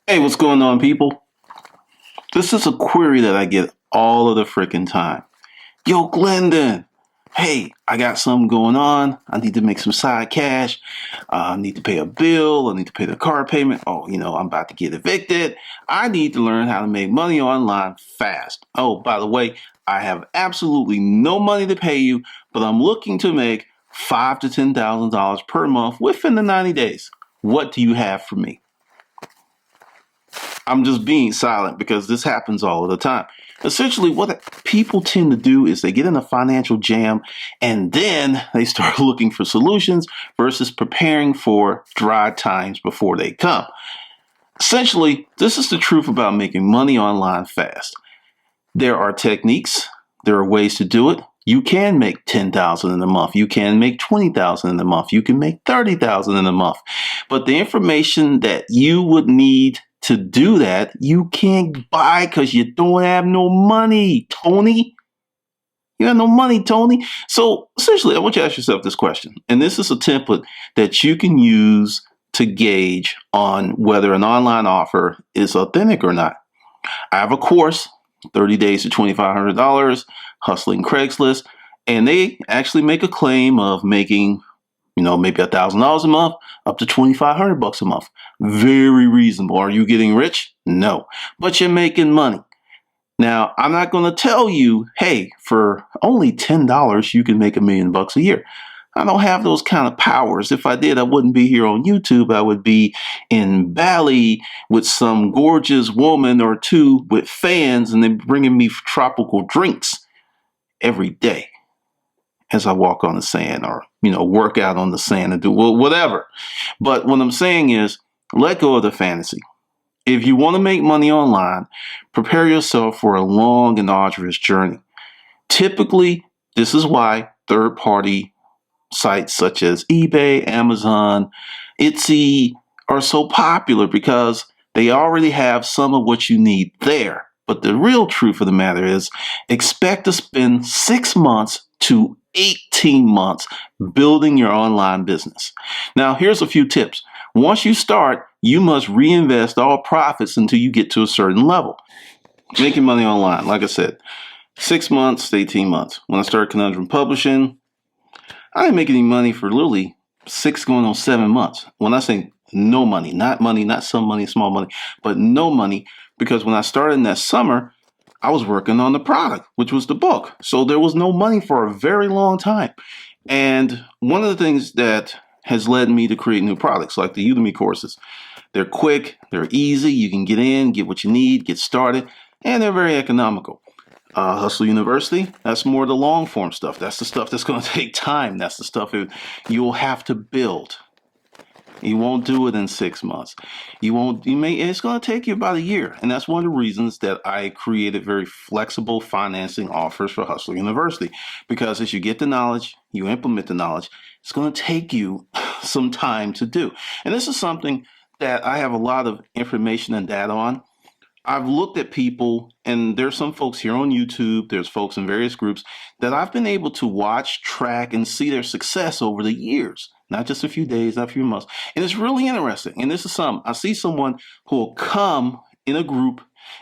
Hey, what's going on, people? This is a query that I get all of the freaking time. Yo, Glendon, hey, I got something going on. I need to make some side cash. I need to pay a bill. I need to pay the car payment. Oh, I'm about to get evicted. I need to learn how to make money online fast. Oh, by the way, I have absolutely no money to pay you, but I'm looking to make five to $10,000 per month within the 90 days. What do you have for me? I'm just being silent because this happens all of the time. Essentially, what people tend to do is they get in a financial jam and then they start looking for solutions versus preparing for dry times before they come. Essentially, this is the truth about making money online fast. There are techniques, there are ways to do it. You can make 10,000 in a month. You can make 20,000 in a month. You can make 30,000 in a month. But the information that you would need to do that, you can't buy because you don't have no money, Tony. You have no money, Tony. So essentially, I want you to ask yourself this question. And this is a template that you can use to gauge on whether an online offer is authentic or not. I have a course, 30 days to $2,500, hustling Craigslist, and they actually make a claim of making, maybe $1,000 a month up to 2,500 bucks a month. Very reasonable. Are you getting rich? No, but you're making money. Now, I'm not going to tell you, hey, for only $10, you can make $1,000,000 a year. I don't have those kind of powers. If I did, I wouldn't be here on YouTube. I would be in Bali with some gorgeous woman or two with fans and then bringing me tropical drinks every day as I walk on the sand or, work out on the sand and do whatever. But what I'm saying is let go of the fantasy. If you want to make money online, prepare yourself for a long and arduous journey. Typically, this is why third-party sites such as eBay, Amazon, Etsy are so popular because they already have some of what you need there. But the real truth of the matter is expect to spend 6 months to 18 months building your online business. Now, here's a few tips. Once you start, you must reinvest all profits until you get to a certain level. Making money online, like I said, 6 months to 18 months. When I started Conundrum Publishing, I didn't make any money for literally 6 going on 7 months. When I say no money, not some money, small money, but no money, because when I started in that summer, I was working on the product, which was the book. So there was no money for a very long time. And one of the things that has led me to create new products like the Udemy courses, they're quick, they're easy, you can get in, get what you need, get started, and they're very economical. Hustle University, that's more the long form stuff. That's the stuff that's going to take time. That's the stuff that you'll have to build. You won't do it in 6 months. It's going to take you about a year. And that's one of the reasons that I created very flexible financing offers for Hustle University. Because as you get the knowledge, you implement the knowledge, it's going to take you some time to do. And this is something that I have a lot of information and data on. I've looked at people, and there's some folks here on YouTube, there's folks in various groups that I've been able to watch, track, and see their success over the years, not just a few days, not a few months. And it's really interesting. And this is something I see someone who will come in a group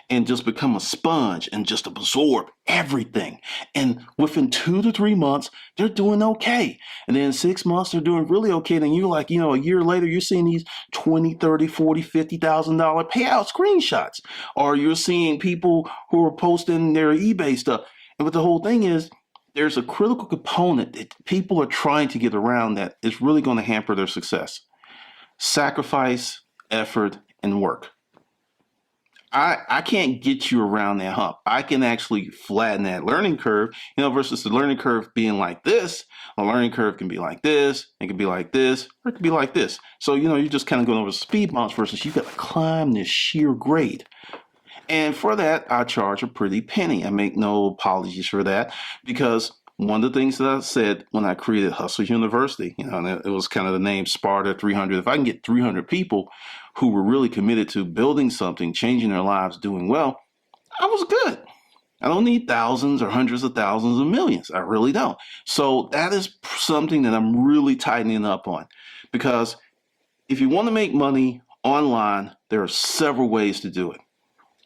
and just become a sponge and just absorb everything. And within 2 to 3 months, they're doing okay. And then in 6 months, they're doing really okay. And then you're like, a year later, you're seeing these 20, 30, 40, $50,000 payout screenshots. Or you're seeing people who are posting their eBay stuff. And what the whole thing is, there's a critical component that people are trying to get around that is really going to hamper their success. Sacrifice, effort, and work. I can't get you around that hump. I can actually flatten that learning curve, versus the learning curve being like this. A learning curve can be like this, it can be like this, or it can be like this. So, you're just kind of going over speed bumps versus you got to climb this sheer grade. And for that, I charge a pretty penny. I make no apologies for that because one of the things that I said when I created Hustle University, and it was kind of the name Sparta 300. If I can get 300 people who were really committed to building something, changing their lives, doing well, I was good. I don't need thousands or hundreds of thousands or millions. I really don't. So that is something that I'm really tightening up on because if you want to make money online, there are several ways to do it.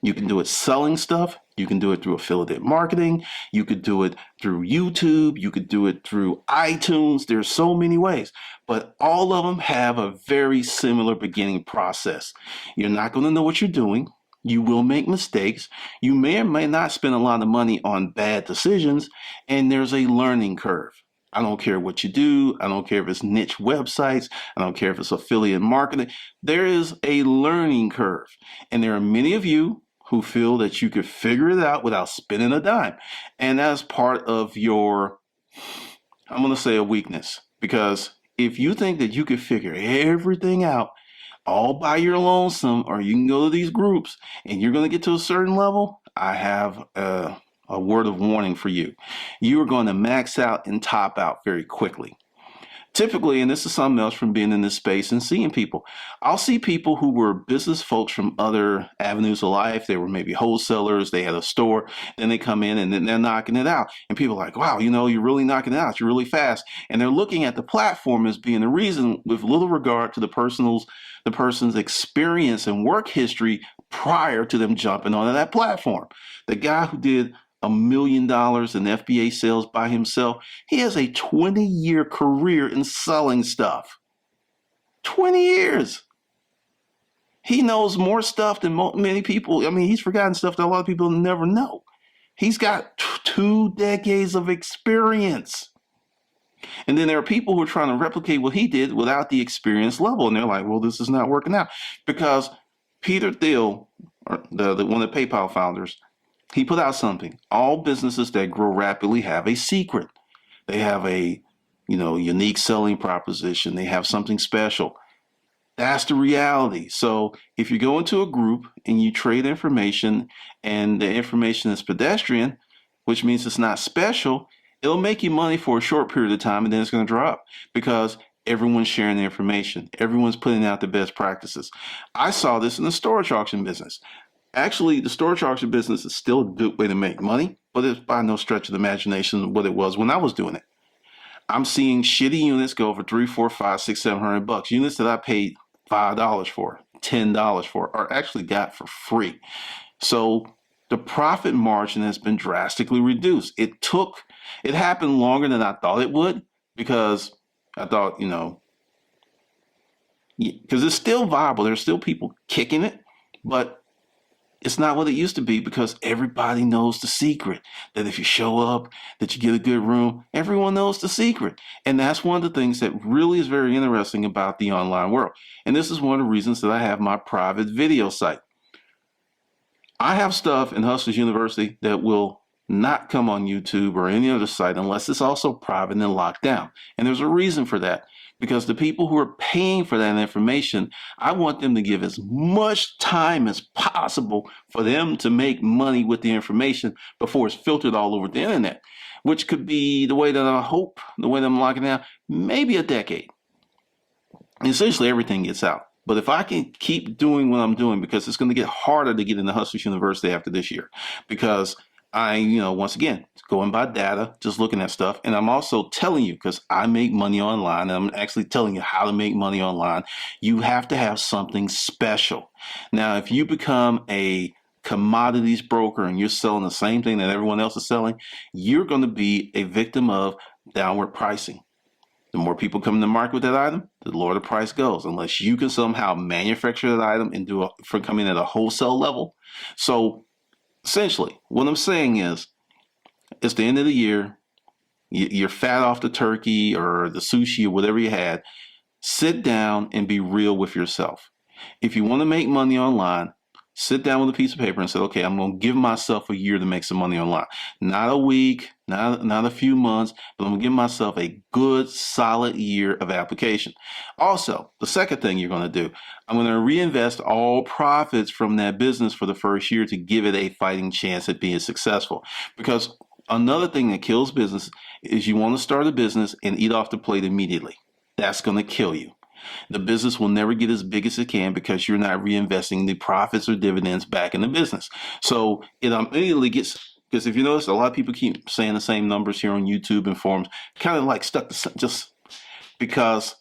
You can do it selling stuff. You can do it through affiliate marketing. You could do it through YouTube. You could do it through iTunes. There's so many ways, but all of them have a very similar beginning process. You're not going to know what you're doing. You will make mistakes. You may or may not spend a lot of money on bad decisions, and there's a learning curve. I don't care what you do. I don't care if it's niche websites. I don't care if it's affiliate marketing. There is a learning curve, and there are many of you who feel that you could figure it out without spending a dime. And that's part of your, I'm going to say, a weakness. Because if you think that you could figure everything out all by your lonesome, or you can go to these groups and you're going to get to a certain level, I have a word of warning for you. You are going to max out and top out very quickly. Typically, and this is something else from being in this space and seeing people, I'll see people who were business folks from other avenues of life. They were maybe wholesalers, they had a store, then they come in and then they're knocking it out. And people are like, wow, you're really knocking it out, you're really fast. And they're looking at the platform as being the reason, with little regard to the person's experience and work history prior to them jumping onto that platform. The guy who did $1 million in FBA sales by himself, he has a 20-year career in selling stuff. 20 years. He knows more stuff than many people. I mean, he's forgotten stuff that a lot of people never know. He's got 2 decades of experience. And then there are people who are trying to replicate what he did without the experience level. And they're like, well, this is not working out. Because Peter Thiel, or the one of the PayPal founders, he put out something. All businesses that grow rapidly have a secret. They have a, unique selling proposition. They have something special. That's the reality. So if you go into a group and you trade information and the information is pedestrian, which means it's not special, it'll make you money for a short period of time and then it's going to drop because everyone's sharing the information. Everyone's putting out the best practices. I saw this in the storage auction business. Actually, the storage auction business is still a good way to make money, but it's by no stretch of the imagination what it was when I was doing it. I'm seeing shitty units go for $300, $400, $500, $600, $700. Units that I paid $5 for, $10 for, or actually got for free. So the profit margin has been drastically reduced. It happened longer than I thought it would, because I thought, because it's still viable. There's still people kicking it, but it's not what it used to be, because everybody knows the secret, that if you show up, that you get a good room. Everyone knows the secret. And that's one of the things that really is very interesting about the online world. And this is one of the reasons that I have my private video site. I have stuff in Hustlers University that will not come on YouTube or any other site unless it's also private and locked down. And there's a reason for that. Because the people who are paying for that information, I want them to give as much time as possible for them to make money with the information before it's filtered all over the internet, which could be the way that I hope, the way that I'm locking down, maybe a decade. And essentially everything gets out. But if I can keep doing what I'm doing, because it's going to get harder to get into Hustlers University after this year, because once again, going by data, just looking at stuff. And I'm also telling you, because I make money online, and I'm actually telling you how to make money online, you have to have something special. Now, if you become a commodities broker and you're selling the same thing that everyone else is selling, you're going to be a victim of downward pricing. The more people come in the market with that item, the lower the price goes, unless you can somehow manufacture that item and for coming at a wholesale level. So essentially, what I'm saying is, it's the end of the year, you're fat off the turkey or the sushi or whatever you had. Sit down and be real with yourself. If you want to make money online, sit down with a piece of paper and say, okay, I'm going to give myself a year to make some money online. Not a week, not a few months, but I'm going to give myself a good, solid year of application. Also, the second thing you're going to do, I'm going to reinvest all profits from that business for the first year to give it a fighting chance at being successful. Because another thing that kills business is you want to start a business and eat off the plate immediately. That's going to kill you. The business will never get as big as it can because you're not reinvesting the profits or dividends back in the business. So it immediately gets, because if you notice, a lot of people keep saying the same numbers here on YouTube and forums, kind of like stuck to just because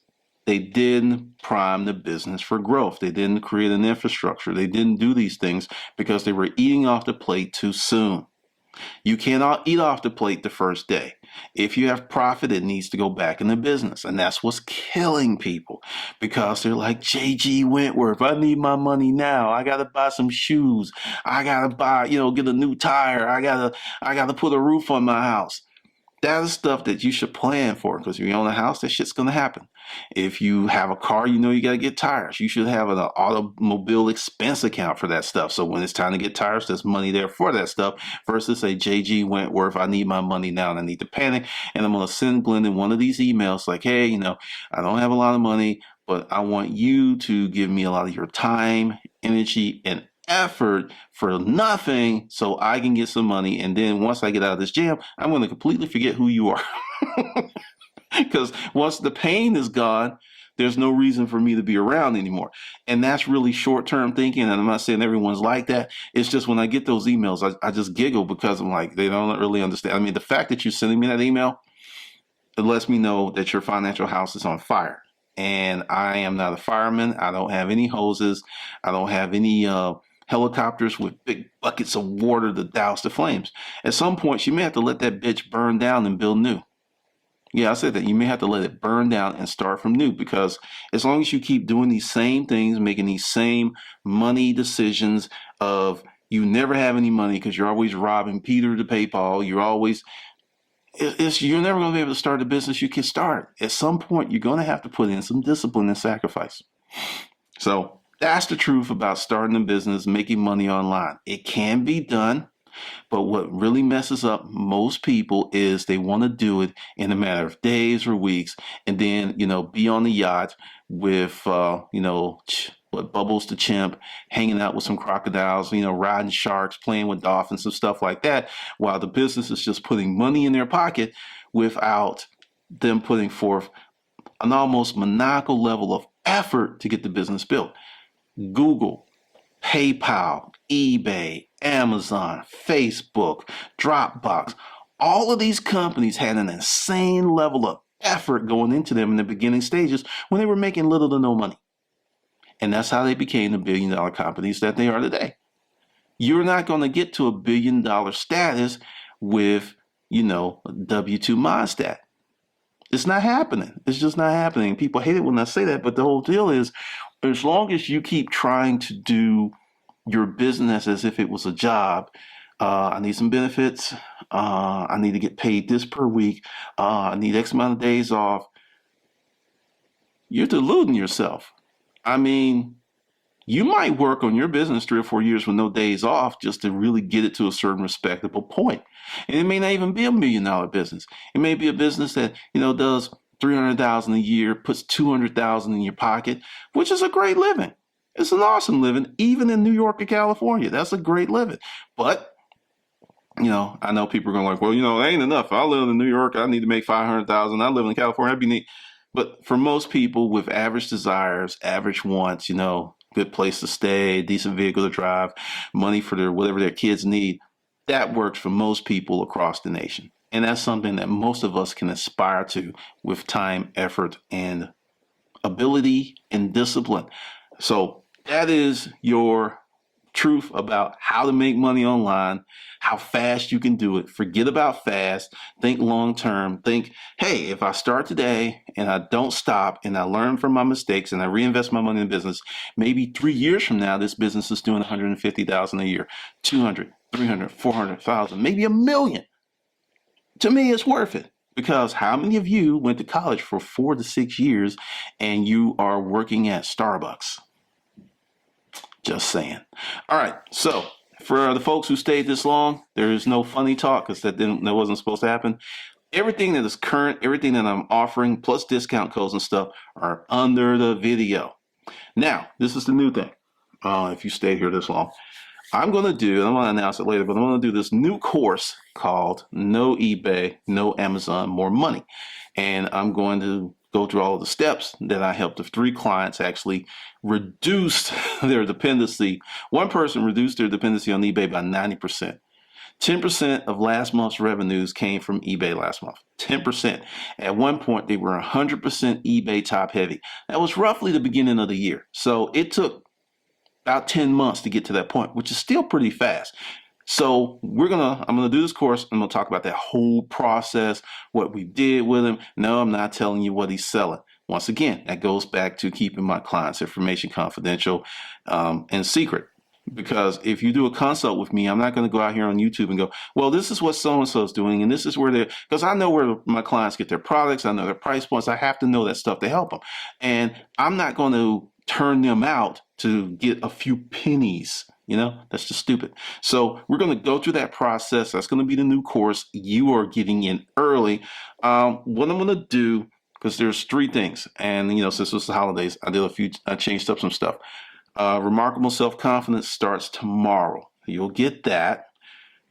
They didn't prime the business for growth. They didn't create an infrastructure. They didn't do these things because they were eating off the plate too soon. You cannot eat off the plate the first day. If you have profit, it needs to go back in the business. And that's what's killing people because they're like, JG Wentworth, I need my money now. I got to buy some shoes. I got to buy, get a new tire. I got to put a roof on my house. That is stuff that you should plan for because if you own a house, that shit's going to happen. If you have a car, you got to get tires. You should have an automobile expense account for that stuff. So when it's time to get tires, there's money there for that stuff versus say, JG Wentworth, I need my money now and I need to panic. And I'm going to send Glendon one of these emails like, hey, I don't have a lot of money, but I want you to give me a lot of your time, energy, and effort for nothing so I can get some money. And then once I get out of this jam, I'm going to completely forget who you are. Because once the pain is gone, there's no reason for me to be around anymore. And that's really short-term thinking. And I'm not saying everyone's like that. It's just when I get those emails, I just giggle because I'm like, they don't really understand. I mean, the fact that you're sending me that email, it lets me know that your financial house is on fire. And I am not a fireman. I don't have any hoses. I don't have any helicopters with big buckets of water to douse the flames. At some point, you may have to let that bitch burn down and build new. Yeah, I said that. You may have to let it burn down and start from new because as long as you keep doing these same things, making these same money decisions of you never have any money because you're always robbing Peter to pay Paul, you're never going to be able to start a business you can start. At some point, you're going to have to put in some discipline and sacrifice. So that's the truth about starting a business, making money online. It can be done, but what really messes up most people is they want to do it in a matter of days or weeks and then, be on the yacht with, Bubbles the chimp, hanging out with some crocodiles, riding sharks, playing with dolphins and stuff like that, while the business is just putting money in their pocket without them putting forth an almost maniacal level of effort to get the business built. Google, PayPal, eBay, Amazon, Facebook, Dropbox, all of these companies had an insane level of effort going into them in the beginning stages when they were making little to no money. And that's how they became the billion-dollar companies that they are today. You're not going to get to a billion-dollar status with, W-2 Modstat. It's not happening. It's just not happening. People hate it when I say that, but the whole deal is as long as you keep trying to do your business as if it was a job, I need some benefits, I need to get paid this per week, I need X amount of days off, you're deluding yourself. I mean, you might work on your business 3 or 4 years with no days off just to really get it to a certain respectable point. And it may not even be $1 million business. It may be a business that, does $300,000 a year, puts $200,000 in your pocket, which is a great living. It's an awesome living, even in New York or California. That's a great living. But, I know people are going like, well, it ain't enough. I live in New York. I need to make $500,000. I live in California. That'd be neat. But for most people with average desires, average wants, good place to stay, decent vehicle to drive, money for whatever their kids need, that works for most people across the nation. And that's something that most of us can aspire to with time, effort, and ability and discipline. So that is your truth about how to make money online, how fast you can do it. Forget about fast. Think long term. Think, hey, if I start today and I don't stop and I learn from my mistakes and I reinvest my money in the business, maybe 3 years from now, this business is doing $150,000 a year, 200, 300, 400,000, maybe $1 million. To me, it's worth it. Because how many of you went to college for 4 to 6 years and you are working at Starbucks? Just saying. All right. So for the folks who stayed this long, there is no funny talk because that wasn't supposed to happen. Everything that is current, everything that I'm offering, plus discount codes and stuff are under the video. Now, this is the new thing. If you stayed here this long, I'm going to announce it later, but I'm going to do this new course called No eBay, No Amazon, More Money. And I'm going to go through all of the steps that I helped the 3 clients actually reduce their dependency. One person reduced their dependency on eBay by 90%. 10% of last month's revenues came from eBay last month. 10%. At one point, they were 100% eBay top heavy. That was roughly the beginning of the year. So it took about 10 months to get to that point, which is still pretty fast. So I'm gonna do this course. I'm gonna talk about that whole process, what we did with him. No, I'm not telling you what he's selling. Once again, that goes back to keeping my clients' information confidential and secret. Because if you do a consult with me, I'm not going to go out here on YouTube and go, well, this is what so-and-so is doing, and this is where they're, because I know where my clients get their products, I know their price points, I have to know that stuff to help them. And I'm not going to turn them out to get a few pennies. You know, that's just stupid. So we're going to go through that process. That's going to be the new course. You are getting in early. What I'm going to do, because there's 3 things, and, you know, since it's the holidays, I changed up some stuff. Remarkable Self-Confidence starts tomorrow. You'll get that.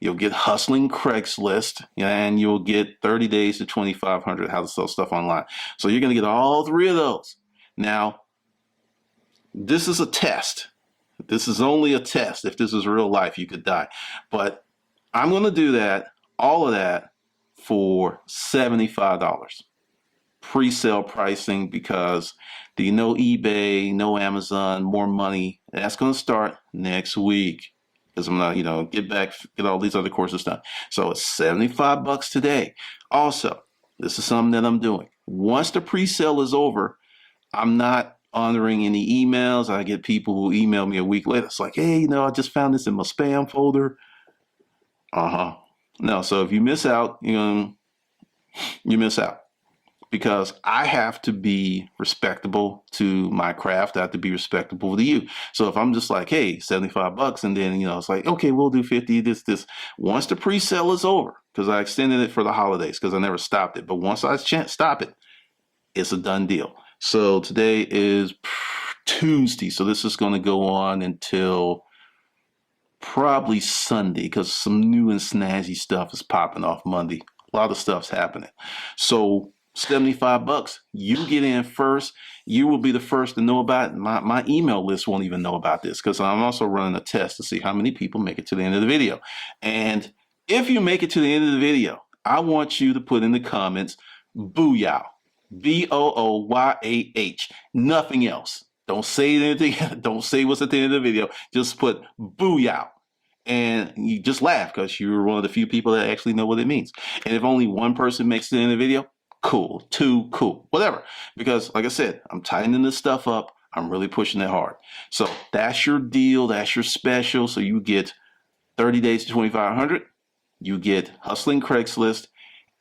You'll get Hustling Craigslist, and you'll get 30 days to 2,500 how to sell stuff online. So you're going to get all 3 of those. Now, this is a test. This is only a test. If this is real life, you could die. But I'm going to do that, all of that, for $75. Pre-sale pricing, because the no eBay, no Amazon, more money, that's going to start next week, because I'm not, you know, get all these other courses done. So it's $75 today. Also, this is something that I'm doing. Once the pre-sale is over, I'm not honoring any emails. I get people who email me a week later. It's like, hey, you know, I just found this in my spam folder. No, so if you miss out, you miss out. Because I have to be respectable to my craft. I have to be respectable to you. So if I'm just like, hey, $75, and then, you know, it's like, okay, we'll do 50, this. Once the pre-sale is over, because I extended it for the holidays, because I never stopped it. But once I stop it, it's a done deal. So today is Tuesday. So this is going to go on until probably Sunday, because some new and snazzy stuff is popping off Monday. A lot of stuff's happening. So $75, you get in first. You will be the first to know about it. My email list won't even know about this, because I'm also running a test to see how many people make it to the end of the video. And if you make it to the end of the video, I want you to put in the comments, Booyah, BOOYAH, nothing else. Don't say anything. Don't say what's at the end of the video. Just put Booyah. And you just laugh, because you're one of the few people that actually know what it means. And if only one person makes it in the video, cool, 2, cool, whatever. Because like I said, I'm tightening this stuff up. I'm really pushing it hard. So that's your deal. That's your special. So you get 30 days to 2,500. You get Hustling Craigslist,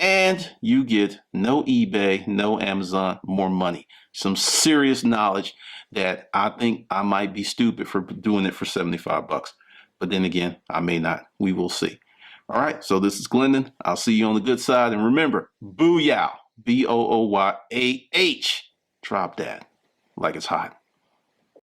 and you get no eBay, no Amazon, more money. Some serious knowledge that I think I might be stupid for doing it for $75. But then again, I may not. We will see. All right. So this is Glendon. I'll see you on the good side. And remember, Booyah. BOOYAH. Drop that like it's hot.